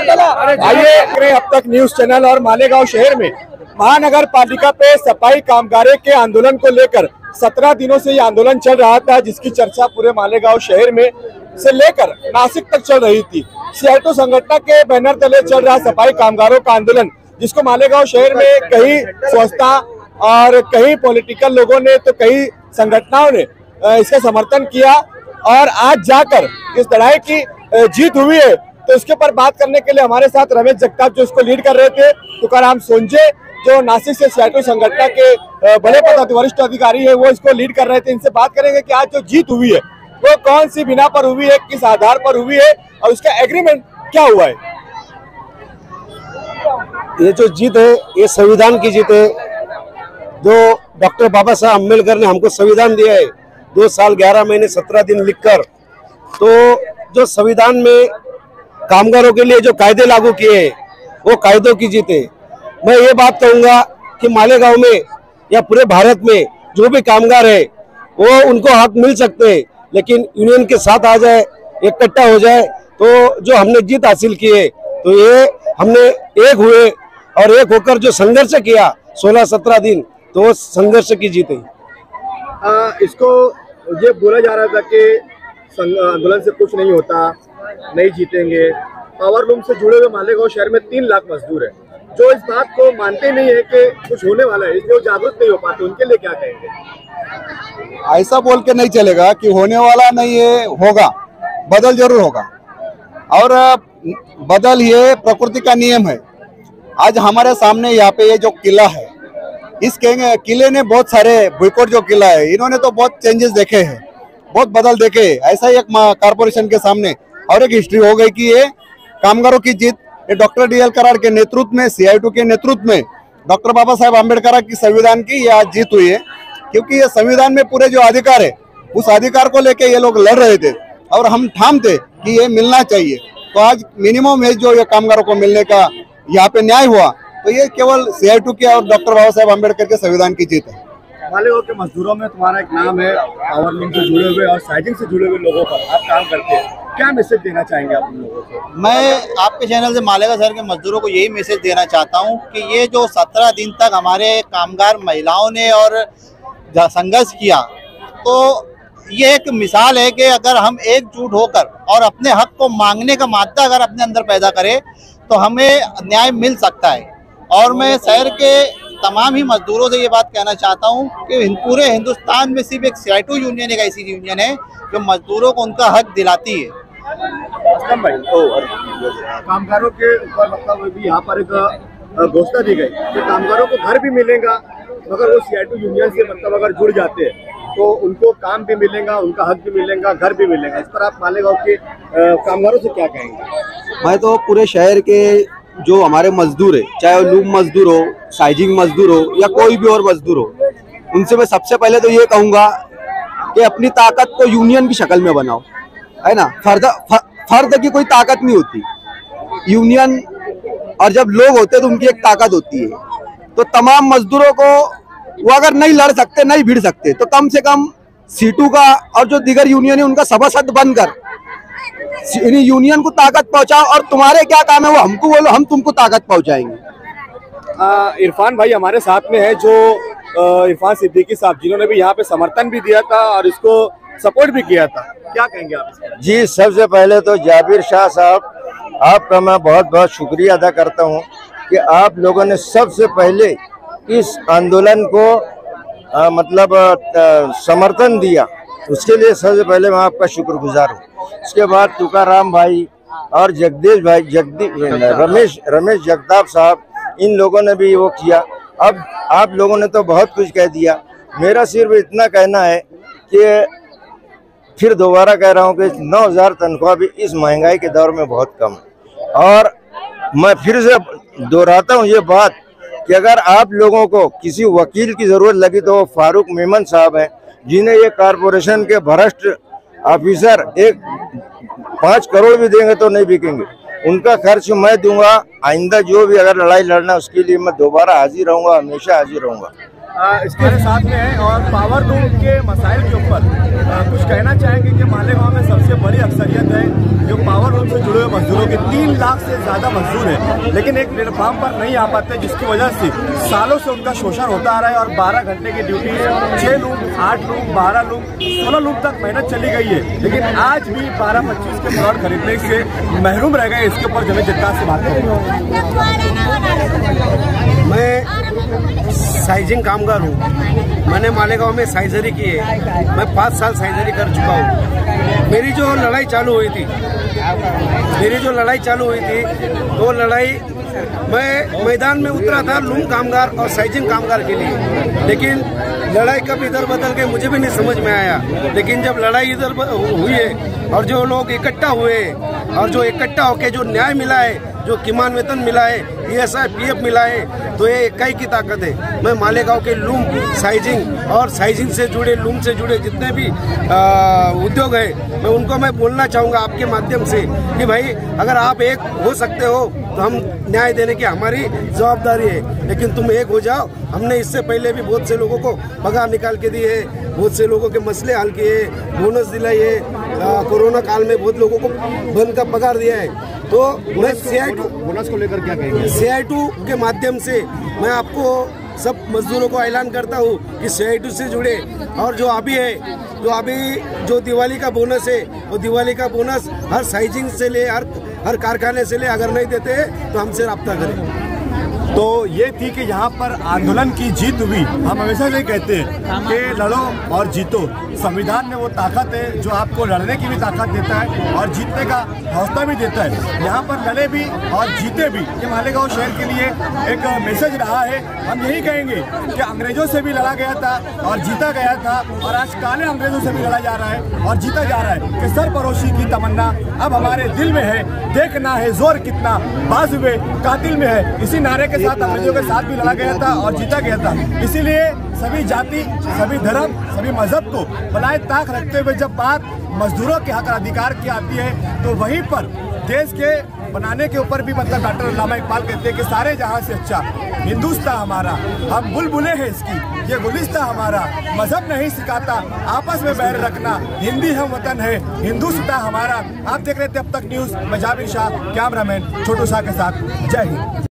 आइए, अब तक न्यूज चैनल और मालेगांव शहर में महानगर पालिका पे सफाई कामगारों के आंदोलन को लेकर 17 दिनों से ये आंदोलन चल रहा था, जिसकी चर्चा पूरे मालेगांव शहर में से लेकर नासिक तक चल रही थी। CITO संगठन के बैनर तले चल रहा सफाई कामगारों का आंदोलन, जिसको मालेगांव शहर में कई संस्था और कई पॉलिटिकल लोगों ने तो कई संगठनों ने इसका समर्थन किया और आज जाकर इस लड़ाई की जीत हुई है। तो इसके ऊपर बात करने के लिए हमारे साथ रमेश जगताप जो इसको लीड कर रहे थे, तुकाराम सोंजे जो नासिक से CITO संगठन के बड़े वरिष्ठ अधिकारी है, वो इसको लीड कर रहे थे। इनसे बात करेंगे कि आज जो जीत हुई है वो कौन सी बिना पर हुई है, किस आधार पर हुई है और उसका एग्रीमेंट क्या हुआ है। ये जो जीत है ये संविधान की जीत है, जो डॉक्टर बाबा साहब अम्बेडकर ने हमको संविधान दिया है 2 साल 11 महीने 17 दिन लिखकर। तो जो संविधान में कामगारों के लिए जो कायदे लागू किए हैं वो कायदों की जीत है। मैं ये बात कहूँगा कि मालेगांव में या पूरे भारत में जो भी कामगार है वो उनको हक मिल सकते हैं, लेकिन यूनियन के साथ आ जाए, इकट्ठा हो जाए तो जो हमने जीत हासिल की है, तो ये हमने एक हुए और एक होकर जो संघर्ष किया 16-17 दिन, तो वो संघर्ष की जीत है। इसको ये बोला जा रहा था कि आंदोलन से कुछ नहीं होता, नहीं जीतेंगे। पावर लूम से जुड़े हुए मालेगांव शहर में 3 लाख मजदूर है जो इस बात को मानते नहीं है कि कुछ होने वाला है, इसलिए जागरूक नहीं हो पाते। उनके लिए क्या कहेंगे? ऐसा बोल के नहीं चलेगा कि होने वाला नहीं है, होगा, बदल जरूर होगा और बदल ये प्रकृति का नियम है। आज हमारे सामने यहाँ पे ये जो किला है, इस किले ने बहुत सारे भुईकोट जो किला है, इन्होंने तो बहुत चेंजेस देखे हैं, बहुत बदल देखे। ऐसा ही एक कारपोरेशन के सामने और एक हिस्ट्री हो गई कि ये कामगारों की जीत, ये डॉक्टर DL कराड़ के नेतृत्व में, CITO के नेतृत्व में, डॉक्टर बाबा साहेब अम्बेडकर की संविधान की ये आज जीत हुई है। क्योंकि ये संविधान में पूरे जो अधिकार है उस अधिकार को लेके ये लोग लड़ रहे थे और हम ठाम थे कि ये मिलना चाहिए। तो आज मिनिमम एज जो ये कामगारों को मिलने का यहाँ पे न्याय हुआ, तो ये केवल CITO के और डॉक्टर बाबा साहेब अम्बेडकर के संविधान की जीत है। मालेगांव के मजदूरों में तुम्हारा एक नाम है, पावर लूम से जुड़े हुए और साइजिंग से जुड़े हुए लोगों पर आप काम करते हैं, क्या मैसेज देना चाहेंगे आप लोगों को? मैं आपके चैनल से मालेगांव शहर के मजदूरों को यही मैसेज देना चाहता हूं कि ये जो 17 दिन तक हमारे कामगार महिलाओं ने और संघर्ष किया, तो ये एक मिसाल है कि अगर हम एकजुट होकर और अपने हक को मांगने का मादा अगर अपने अंदर पैदा करें तो हमें न्याय मिल सकता है। और मैं शहर के तमाम ही मजदूरों से ये बात कहना चाहता हूँ कि पूरे हिंदुस्तान में सिर्फ एक CITO यूनियन एक ऐसी यूनियन है जो मजदूरों को उनका हक दिलाती है। कामगारों के ऊपर मतलब भी यहाँ पर एक घोषणा दी गई कि कामगारों को घर भी मिलेगा, मगर वो CITO यूनियन से मतलब अगर जुड़ जाते हैं तो उनको काम भी मिलेगा, उनका हक भी मिलेगा, घर भी मिलेगा। इस पर आप मालेगांव के कामगारों से क्या कहेंगे? मैं तो पूरे शहर के जो हमारे मजदूर है, चाहे वो लूम मजदूर हो, साइजिंग मजदूर हो या कोई भी और मजदूर हो, उनसे मैं सबसे पहले तो ये कहूँगा कि अपनी ताकत को यूनियन की शक्ल में बनाओ, है ना। फर्द की कोई ताकत नहीं होती, यूनियन और जब लोग होते तो उनकी एक ताकत होती है। तो तमाम मजदूरों को वो अगर नहीं लड़ सकते, नहीं भिड़ सकते, तो कम से कम C2 का और जो दीगर यूनियन है उनका सभासद बनकर यूनियन को ताकत पहुंचाओ और तुम्हारे क्या काम है वो हमको बोलो, हम तुमको ताकत पहुंचाएंगे। इरफान भाई हमारे साथ में है, जो इरफान सिद्दीकी साहब, जिन्होंने भी यहाँ पे समर्थन भी दिया था और इसको सपोर्ट भी किया था, क्या कहेंगे आप? जी, सबसे पहले तो जाबिर शाह साहब, आपका मैं बहुत बहुत शुक्रिया अदा करता हूँ कि आप लोगों ने सबसे पहले इस आंदोलन को समर्थन दिया, उसके लिए सबसे पहले मैं आपका शुक्रगुजार हूँ। इसके बाद तुकाराम भाई और जगदीश भाई, रमेश जगताप साहब, इन लोगों ने भी वो किया। अब आप लोगों ने तो बहुत कुछ कह दिया, मेरा सिर्फ इतना कहना है कि फिर दोबारा कह रहा हूँ कि 9,000 तनख्वाह भी इस महंगाई के दौर में बहुत कम है। और मैं फिर से दोहराता हूँ ये बात कि अगर आप लोगों को किसी वकील की ज़रूरत लगी तो वो फारूक मेमन साहब हैं, जिन्हें ये कारपोरेशन के भ्रष्ट ऑफिसर 5 करोड़ भी देंगे तो नहीं बिकेंगे। उनका खर्च मैं दूंगा। आइंदा जो भी अगर लड़ाई लड़ना उसके लिए मैं दोबारा हाजिर रहूँगा, हमेशा हाजिर रहूँगा। इसके साथ में है और पावर लूम के मसाइल के ऊपर कुछ कहना चाहेंगे कि मालेगांव में सबसे बड़ी अक्सरियत है जो पावर लूम से जुड़े हुए मजदूरों के 3 लाख से ज़्यादा मजदूर हैं, लेकिन एक प्लेटफॉर्म पर नहीं आ पाते, जिसकी वजह से सालों से उनका शोषण होता आ रहा है और 12 घंटे की duty 6 loom, 8 loom, 12 loom, 16 loom तक मेहनत चली गई है, लेकिन आज भी 12-25 के प्लॉट खरीदने से महरूम रह गए। इसके ऊपर जमीन जगताप से बात करेंगे। मैं साइजिंग कामगार हूँ। मैंने मालेगांव में साइजरी की है। मैं 5 साल साइजरी कर चुका हूँ। मेरी जो लड़ाई चालू हुई थी तो लड़ाई मैं मैदान में उतरा था लूम कामगार और साइजिंग कामगार के लिए, लेकिन लड़ाई कब इधर बदल गई मुझे भी नहीं समझ में आया। लेकिन जब लड़ाई इधर हुई है और जो लोग इकट्ठा हुए और जो इकट्ठा होकर जो न्याय मिला है, जो किमान वेतन मिला है, ESI PF मिला है, तो ये इकाई की ताकत है। मैं मालेगांव के लूम साइजिंग और साइजिंग से जुड़े लूम से जुड़े जितने भी उद्योग है, मैं उनको मैं बोलना चाहूँगा आपके माध्यम से कि भाई अगर आप एक हो सकते हो तो हम न्याय देने की हमारी जवाबदारी है, लेकिन तुम एक हो जाओ। हमने इससे पहले भी बहुत से लोगों को पगार निकाल के दी है, बहुत से लोगों के मसले हल किए, बोनस दिलाई है, कोरोना काल में बहुत लोगों को बंद का पगार दिया है। तो मैं बोनस को लेकर क्या कहेंगे? CI2 के माध्यम से मैं आपको सब मजदूरों को ऐलान करता हूँ कि CI2 से जुड़े और जो अभी जो दिवाली का बोनस है, वो दिवाली का बोनस हर साइजिंग से ले हर कारखाने से ले, अगर नहीं देते तो हमसे रब्ता करें। तो ये थी कि यहाँ पर आंदोलन की जीत हुई। हम हमेशा से कहते हैं कि लड़ो और जीतो। संविधान में वो ताकत है जो आपको लड़ने की भी ताकत देता है और जीतने का हौसला भी देता है। यहाँ पर लड़े भी और जीते भी। ये मालेगांव शहर के लिए एक मैसेज रहा है। हम यही कहेंगे कि अंग्रेजों से भी लड़ा गया था और जीता गया था, और आज काले अंग्रेजों से भी लड़ा जा रहा है और जीता जा रहा है कि सरफरोशी की तमन्ना अब हमारे दिल में है, देखना है जोर कितना बाजुए कातिल में है। इसी नारे के साथ अंग्रेजों के साथ भी लड़ा गया था और जीता गया था। इसीलिए सभी जाति, सभी धर्म, सभी मजहब को बनाए ताक रखते हुए जब बात मजदूरों के हक अधिकार की आती है, तो वहीं पर देश के बनाने के ऊपर भी मतलब डॉक्टर अल्लामा इकबाल कहते हैं कि सारे जहां से अच्छा हिंदुस्तान हमारा, हम बुलबुले हैं इसकी, ये गुलिस्तान हमारा, मजहब नहीं सिखाता आपस में बैर रखना, हिंदी हम वतन है, हिंदुस्तान हमारा। आप देख रहे थे अब तक न्यूज़, मैं जाबिर शाह, कैमरामैन छोटू शाह के साथ। जय हिंद।